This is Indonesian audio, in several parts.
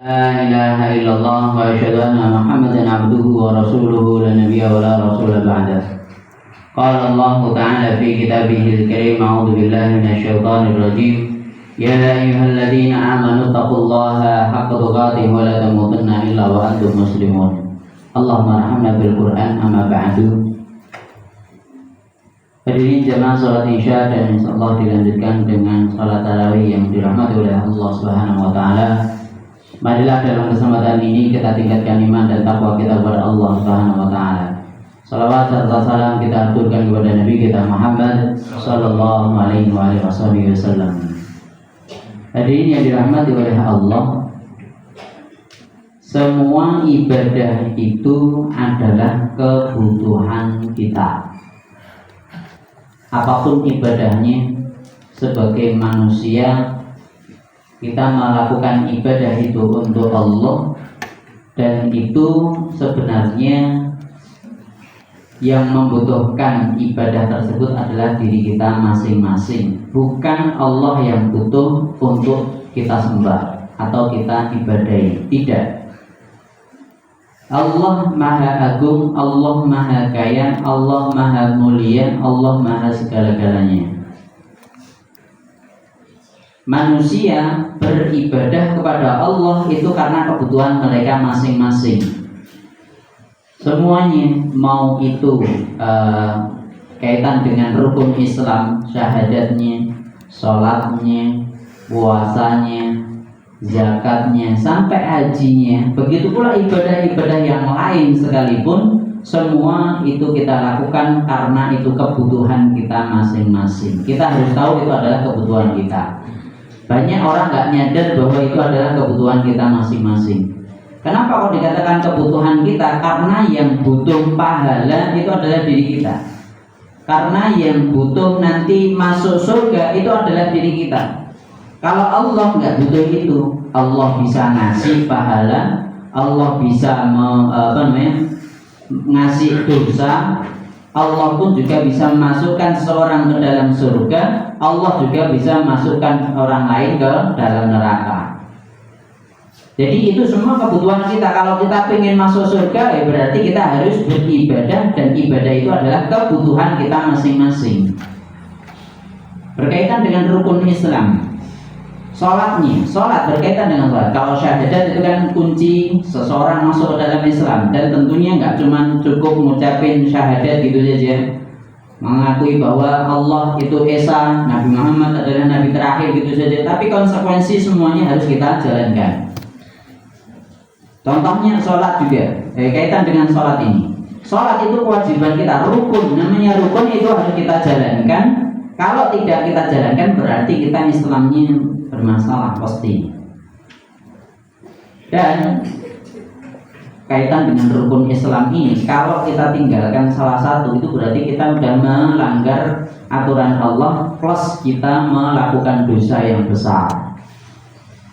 لا إله إلا الله وأشهد أن محمدا عبده ورسوله لا نبي ولا رسول بعده. قال الله تعالى في كتابه الكريم: أعوذ بالله من الشيطان الرجيم. يا أيها الذين آمنوا اتقوا الله حق تقاته ولا تموتن إلا وأنتم مسلمون. اللهم ارحمنا بالقرآن. أما بعد. Hadirin jamaah salat Isya, dan insyaallah dilanjutkan dengan salat tarawih yang dirahmati oleh Allah Subhanahu wa taala. Marilah dalam kesempatan ini kita tingkatkan iman dan takwa kita kepada Allah Subhanahu wa taala. Salawat serta salam kita aturkan kepada Nabi kita Muhammad sallallahu alaihi wasallam. Hadirin yang dirahmati oleh Allah, semua ibadah itu adalah kebutuhan kita. Apapun ibadahnya, sebagai manusia kita melakukan ibadah itu untuk Allah, dan itu sebenarnya yang membutuhkan ibadah tersebut adalah diri kita masing-masing, bukan Allah yang butuh untuk kita sembah atau kita ibadahi. Tidak. Allah Maha Agung, Allah Maha Kaya, Allah Maha Mulia, Allah Maha segala-galanya. Manusia beribadah kepada Allah itu karena kebutuhan mereka masing-masing. Semuanya, mau itu kaitan dengan rukun Islam, syahadatnya, sholatnya, puasanya, zakatnya, sampai hajinya, begitu pula ibadah-ibadah yang lain sekalipun, semua itu kita lakukan karena itu kebutuhan kita masing-masing. Kita harus tahu itu adalah kebutuhan kita. Banyak orang nggak nyadar bahwa itu adalah kebutuhan kita masing-masing. Kenapa kok dikatakan kebutuhan kita? Karena yang butuh pahala itu adalah diri kita. Karena yang butuh nanti masuk surga itu adalah diri kita. Kalau Allah nggak butuh itu, Allah bisa ngasih pahala, Allah bisa ngasih dosa, Allah pun juga bisa masukkan seorang ke dalam surga, Allah juga bisa masukkan orang lain ke dalam neraka. Jadi itu semua kebutuhan kita. Kalau kita ingin masuk surga, ya berarti kita harus beribadah, dan ibadah itu adalah kebutuhan kita masing-masing. Berkaitan dengan rukun Islam, sholatnya, sholat berkaitan dengan sholat. Kalau syahadat itu kan kunci seseorang masuk ke dalam Islam, dan tentunya nggak cuma cukup mengucapin syahadat gitu saja, mengakui bahwa Allah itu Esa, Nabi Muhammad adalah Nabi terakhir gitu saja, tapi konsekuensi semuanya harus kita jalankan. Contohnya sholat juga, kaitan dengan sholat ini. Sholat itu kewajiban kita, rukun, namanya rukun itu harus kita jalankan. Kalau tidak kita jalankan berarti kita Islamnya bermasalah pasti. Dan kaitan dengan rukun Islam ini, kalau kita tinggalkan salah satu, itu berarti kita sudah melanggar aturan Allah, plus kita melakukan dosa yang besar.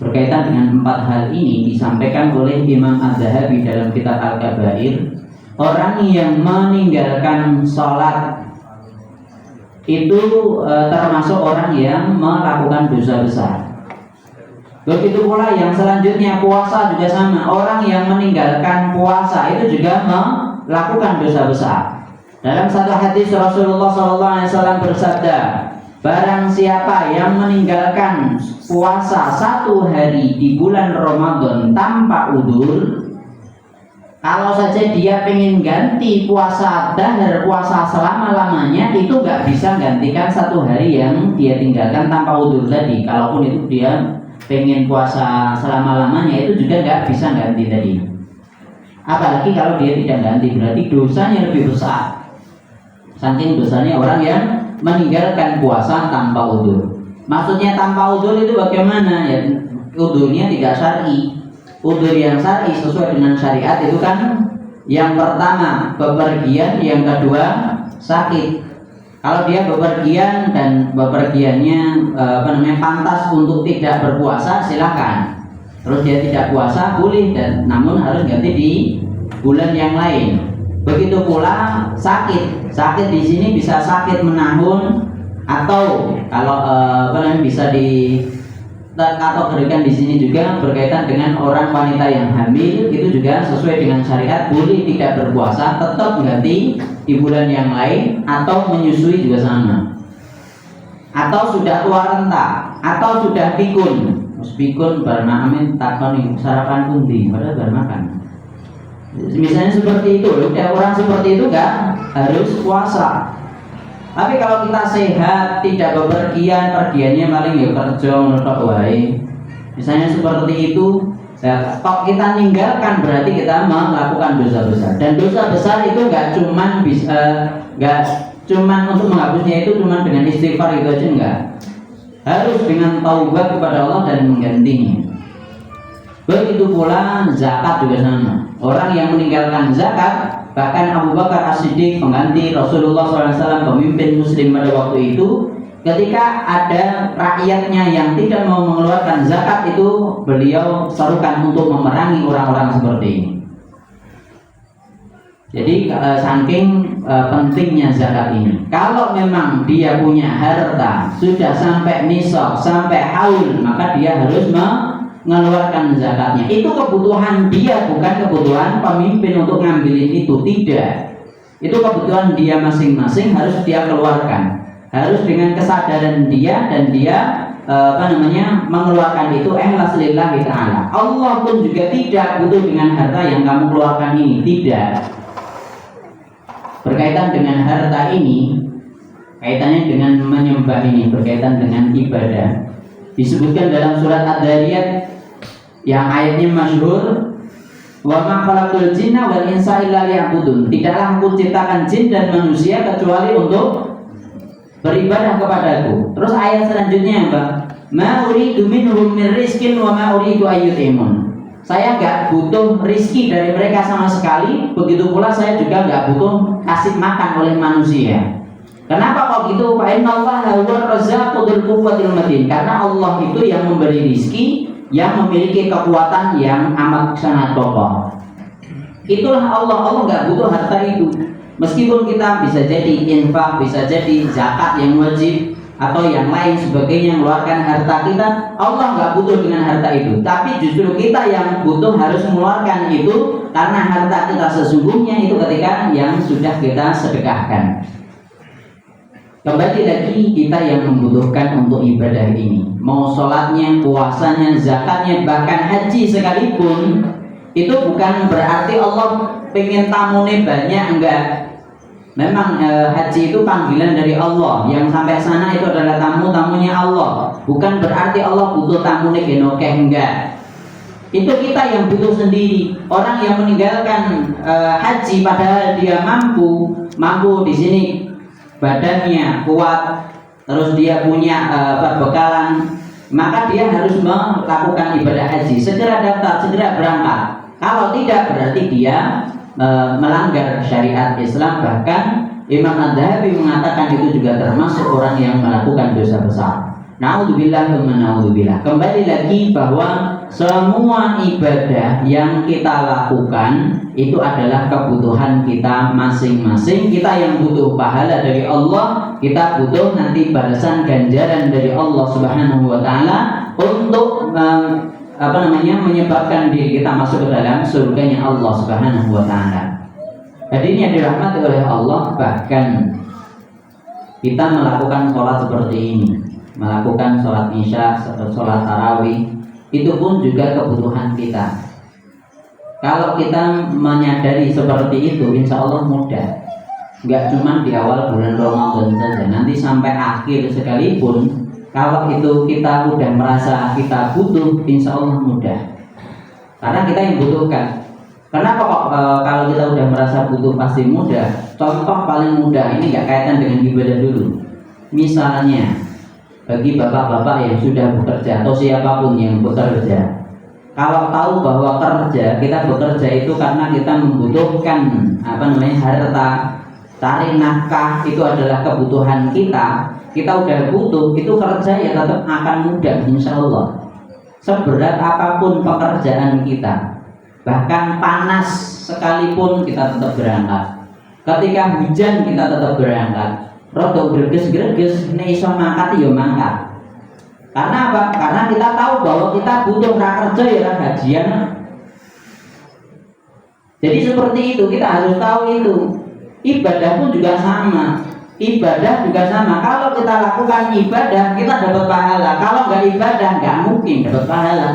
Berkaitan dengan 4 hal ini disampaikan oleh Imam Az-Zahabi dalam kitab Al-Kabair. Orang yang meninggalkan sholat itu termasuk orang yang melakukan dosa besar. Begitu pula yang selanjutnya, puasa juga sama. Orang yang meninggalkan puasa itu juga melakukan dosa besar. Dalam satu hadis Rasulullah SAW bersabda, barang siapa yang meninggalkan puasa 1 hari di bulan Ramadan tanpa udzur, kalau saja dia pengen ganti puasa dahar, puasa selama-lamanya, itu gak bisa gantikan 1 hari yang dia tinggalkan tanpa udzur tadi. Kalaupun itu dia pengen puasa selama-lamanya, itu juga gak bisa ganti tadi. Apalagi kalau dia tidak ganti, berarti dosanya lebih besar. Saking dosanya orang yang meninggalkan puasa tanpa udzur. Maksudnya tanpa udzur itu bagaimana? Ya, udzurnya tidak syar'i. Udzur yang syar'i sesuai dengan syariat itu kan yang pertama bepergian, yang kedua sakit. Kalau dia bepergian dan bepergiannya pantas untuk tidak berpuasa, silakan. Terus dia tidak puasa boleh, dan namun harus ganti di bulan yang lain. Begitu pula sakit. Sakit di sini bisa sakit menahun, atau kalau bisa di terkategorikan di sini juga berkaitan dengan orang wanita yang hamil, itu juga sesuai dengan syariat, boleh tidak berpuasa, tetap ganti di bulan yang lain, atau menyusui juga sama, atau sudah tua renta, atau sudah pikun. Pikun bermakan takon sarapan pundi, padahal bermakan. Misalnya seperti itu, udah orang seperti itu enggak harus puasa. Tapi kalau kita sehat, tidak bepergian, pergiannya paling ya kerja nutuk wae. Misalnya seperti itu, kalau kita ninggalkan berarti kita melakukan dosa besar. Dan dosa besar itu enggak cuman untuk menghapusnya itu cuman dengan istighfar itu aja enggak. Harus dengan taubat kepada Allah dan menggantinya. Begitu pula zakat juga sama. Orang yang meninggalkan zakat, bahkan Abu Bakar As-Siddiq pengganti Rasulullah SAW, pemimpin muslim pada waktu itu, ketika ada rakyatnya yang tidak mau mengeluarkan zakat, itu beliau serukan untuk memerangi orang-orang seperti ini. Jadi saking pentingnya zakat ini, kalau memang dia punya harta sudah sampai nisab, sampai haul, maka dia harus mengeluarkan zakatnya. Itu kebutuhan dia, bukan kebutuhan pemimpin untuk ngambilin itu, tidak. Itu kebutuhan dia masing-masing, harus dia keluarkan. Harus dengan kesadaran dia, dan dia mengeluarkan itu ikhlas lillahi ta'ala. Allah pun juga tidak butuh dengan harta yang kamu keluarkan ini, tidak. Berkaitan dengan harta ini, kaitannya dengan menyembah ini, berkaitan dengan ibadah. Disebutkan dalam surat Ad-Dariyat yang ayatnya masyhur, wa ma khalaqul jinna wal insa illa liya'budun. Tidaklah aku ciptakan jin dan manusia kecuali untuk beribadah kepadaku. Terus ayat selanjutnya apa? Ma uridu minhum min rizqin wa ma uridu ayyutimun. Saya enggak butuh rizki dari mereka sama sekali, begitu pula saya juga enggak butuh kasih makan oleh manusia. Kenapa kok gitu? Fa innallaha huwar razzaqu dzul quwwatil matin. Karena Allah itu yang memberi rizki, yang memiliki kekuatan yang amat sangat kokoh. Itulah Allah enggak butuh harta itu. Meskipun kita bisa jadi infak, bisa jadi zakat yang wajib, atau yang lain sebagainya, mengeluarkan harta kita, Allah nggak butuh dengan harta itu. Tapi justru kita yang butuh harus mengeluarkan itu, karena harta kita sesungguhnya itu ketika yang sudah kita sedekahkan. Kembali lagi, kita yang membutuhkan untuk ibadah ini, mau sholatnya, puasanya, zakatnya, bahkan haji sekalipun, itu bukan berarti Allah pengen tamune banyak, enggak. Memang haji itu panggilan dari Allah. Yang sampai sana itu adalah tamu-tamunya Allah. Bukan berarti Allah butuh tamu genokeh, enggak. Itu kita yang butuh sendiri. Orang yang meninggalkan haji padahal dia mampu di sini, badannya kuat, terus dia punya perbekalan, maka dia harus melakukan ibadah haji. Segera daftar, segera berangkat. Kalau tidak, berarti dia melanggar syariat Islam. Bahkan Imam Adz-Dzahabi mengatakan itu juga termasuk orang yang melakukan dosa besar. Na'udzubillah wa na'udzubillah. Kembali lagi bahwa semua ibadah yang kita lakukan itu adalah kebutuhan kita masing-masing. Kita yang butuh pahala dari Allah, kita butuh nanti balasan ganjaran dari Allah Subhanahu wa taala untuk menyebabkan diri kita masuk ke dalam surganya Allah Subhanahu wa taala. Jadi ini yang dirahmati oleh Allah, bahkan kita melakukan sholat seperti ini, melakukan sholat isya, sholat tarawih, itu pun juga kebutuhan kita. Kalau kita menyadari seperti itu, insya Allah mudah. Enggak cuma di awal bulan Ramadan saja, nanti sampai akhir sekalipun, kalau itu kita udah merasa kita butuh, insya Allah mudah. Karena kita yang butuhkan. Kenapa kok kalau kita udah merasa butuh pasti mudah? Contoh paling mudah, ini nggak kaitan dengan ibadah dulu. Misalnya, bagi bapak-bapak yang sudah bekerja atau siapapun yang bekerja, kalau tahu bahwa kita bekerja itu karena kita membutuhkan harta, cari nafkah itu adalah kebutuhan kita. Kita udah butuh, itu kerja ya tetap akan mudah insya Allah. Seberat apapun pekerjaan kita, bahkan panas sekalipun kita tetap berangkat. Ketika hujan kita tetap berangkat. Rodok greges-greges, ini iso mangkat ya mangkat. Karena apa? Karena kita tahu bahwa kita butuh kerja ya gajian. Jadi seperti itu, kita harus tahu itu. Ibadah pun juga sama. Ibadah juga sama. Kalau kita lakukan ibadah, kita dapat pahala. Kalau nggak ibadah, nggak mungkin dapat pahala.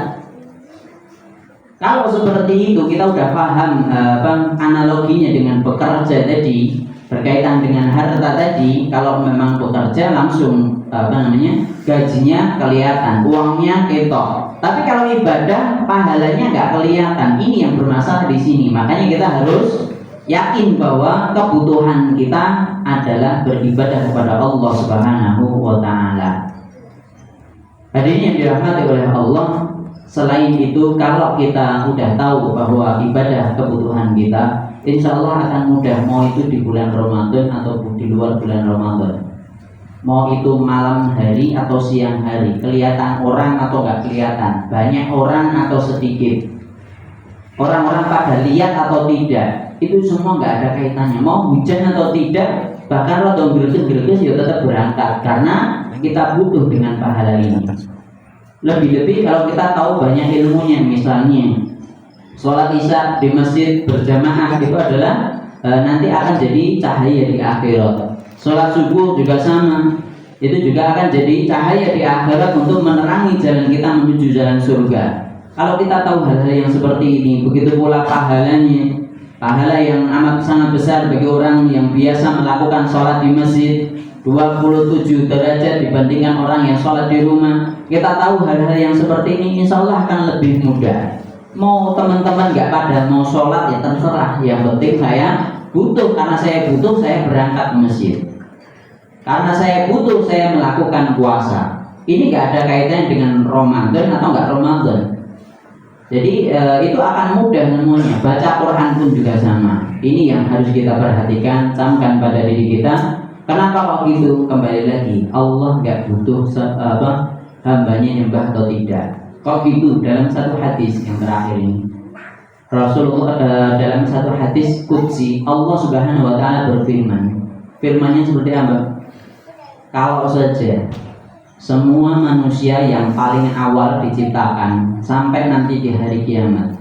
Kalau seperti itu, kita udah paham analoginya dengan bekerja tadi, berkaitan dengan harta tadi. Kalau memang bekerja langsung gajinya kelihatan, uangnya ketok. Tapi kalau ibadah pahalanya nggak kelihatan. Ini yang bermasalah di sini. Makanya kita harus yakin bahwa kebutuhan kita adalah beribadah kepada Allah Subhanahu wa taala. Hadirin yang dirahmati oleh Allah, selain itu kalau kita udah tahu bahwa ibadah kebutuhan kita, insya Allah akan mudah, mau itu di bulan Ramadan atau di luar bulan Ramadan, mau itu malam hari atau siang hari, kelihatan orang atau nggak kelihatan, banyak orang atau sedikit, orang-orang pada lihat atau tidak, itu semua nggak ada kaitannya. Mau hujan atau tidak, bahkan rodong gerges ya tetap berangkat, karena kita butuh dengan pahala ini. Lebih-lebih kalau kita tahu banyak ilmunya, misalnya sholat isya di masjid berjamaah itu adalah nanti akan jadi cahaya di akhirat. Sholat subuh juga sama, itu juga akan jadi cahaya di akhirat untuk menerangi jalan kita menuju jalan surga. Kalau kita tahu hal-hal yang seperti ini, begitu pula pahalanya, pahala yang amat sangat besar bagi orang yang biasa melakukan sholat di masjid, 27 derajat dibandingkan orang yang sholat di rumah. Kita tahu hal-hal yang seperti ini, insya Allah akan lebih mudah. Mau teman-teman gak pada mau sholat ya terserah, yang penting saya butuh. Karena saya butuh, saya berangkat ke masjid. Karena saya butuh, saya melakukan puasa. Ini gak ada kaitannya dengan Ramadan atau gak Ramadan. Jadi itu akan mudah semuanya. Baca Quran pun juga sama. Ini yang harus kita perhatikan, camkan pada diri kita. Kenapa kok gitu? Kembali lagi, Allah nggak butuh hambanya nyembah atau tidak. Kok gitu? Dalam satu hadis yang terakhir ini, Rasulullah dalam satu hadis qudsi, Allah Subhanahu wa taala berfirman. Firman-Nya seperti apa? Kalau saja semua manusia yang paling awal diciptakan sampai nanti di hari kiamat,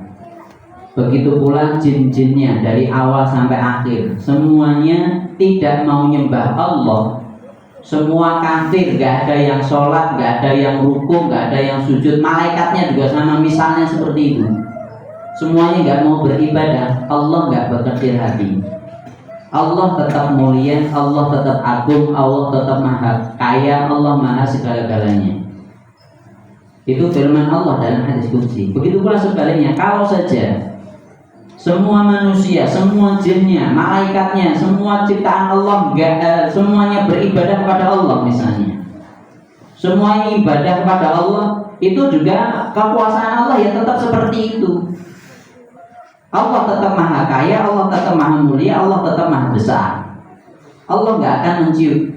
begitu pula jin-jinnya dari awal sampai akhir, semuanya tidak mau nyembah Allah, semua kafir, gak ada yang sholat, gak ada yang rukuk, gak ada yang sujud, malaikatnya juga sama, misalnya seperti itu, semuanya gak mau beribadah, Allah gak berkecil hati. Allah tetap mulia, Allah tetap agung, Allah tetap maha kaya, Allah maha segala-galanya. Itu firman Allah dalam hadis qudsi. Begitu pula sebaliknya, kalau saja semua manusia, semua jinnya, malaikatnya, semua ciptaan Allah, semuanya beribadah kepada Allah misalnya, semuanya ibadah kepada Allah, itu juga kekuasaan Allah ya tetap seperti itu. Allah tetap maha kaya, Allah tetap maha mulia, Allah tetap maha besar. Allah nggak akan mencium.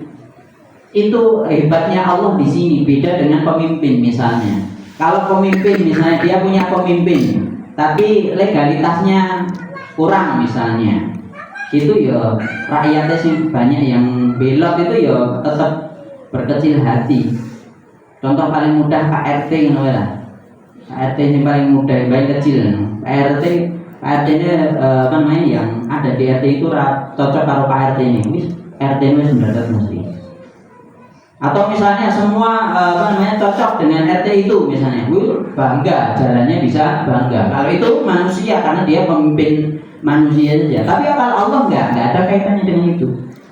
Itu hebatnya Allah di sini. Beda dengan pemimpin misalnya. Kalau pemimpin misalnya dia punya pemimpin, tapi legalitasnya kurang misalnya, itu ya rakyatnya sih banyak yang belok, itu ya tetap berkecil hati. Contoh paling mudah KRT gitu lah. KRT yang paling mudah, yang paling kecil. KRT ini yang ada di RT itu cocok kalau KRT ini. RT ini sebenarnya mesti. Atau misalnya semua cocok dengan RT itu misalnya, bangga jalannya bisa bangga. Kalau itu manusia karena dia pemimpin manusia saja. Tapi kalau Allah nggak ada kaitannya dengan itu.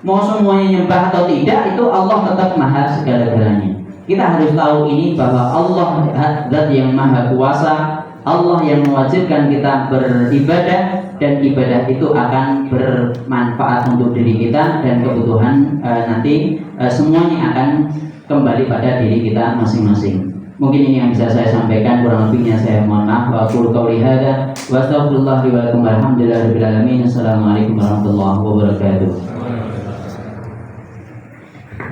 Mau semuanya nyembah atau tidak, itu Allah tetap maha segala-galanya. Kita harus tahu ini bahwa Allah zat yang maha kuasa, Allah yang mewajibkan kita beribadah, dan ibadah itu akan bermanfaat untuk diri kita dan kebutuhan nanti semuanya akan kembali pada diri kita masing-masing. Mungkin ini yang bisa saya sampaikan, kurang lebihnya saya mohon maaf. Wa aqulu qouli hadza wa astaghfirullah li wa lakum walhamdulillahirabbil alamin. Assalamualaikum warahmatullahi wabarakatuh.